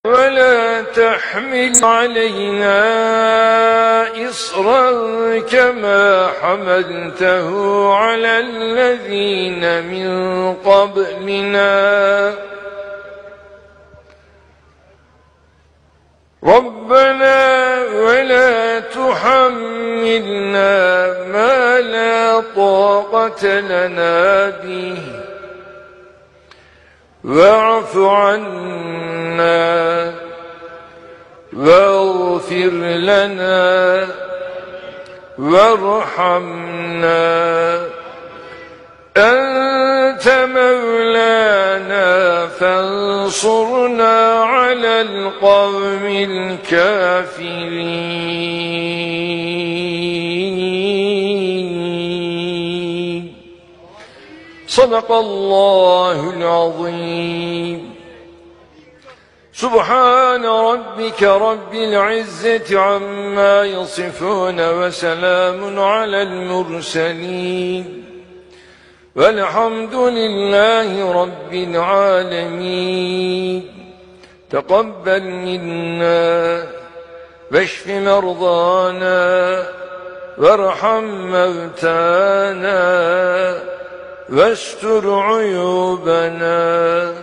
ولا تحمل علينا إصرا كما حملته على الذين من قبلنا ربنا ولا تحملنا ما لا طاقة لنا به واعف عنا واغفر لنا وارحمنا أنت مولانا فانصرنا على القوم الكافرين. صدق الله العظيم. سبحان ربك رب العزة عما يصفون وسلام على المرسلين والحمد لله رب العالمين. تقبل منا واشف مرضانا وارحم موتانا واستر عيوبنا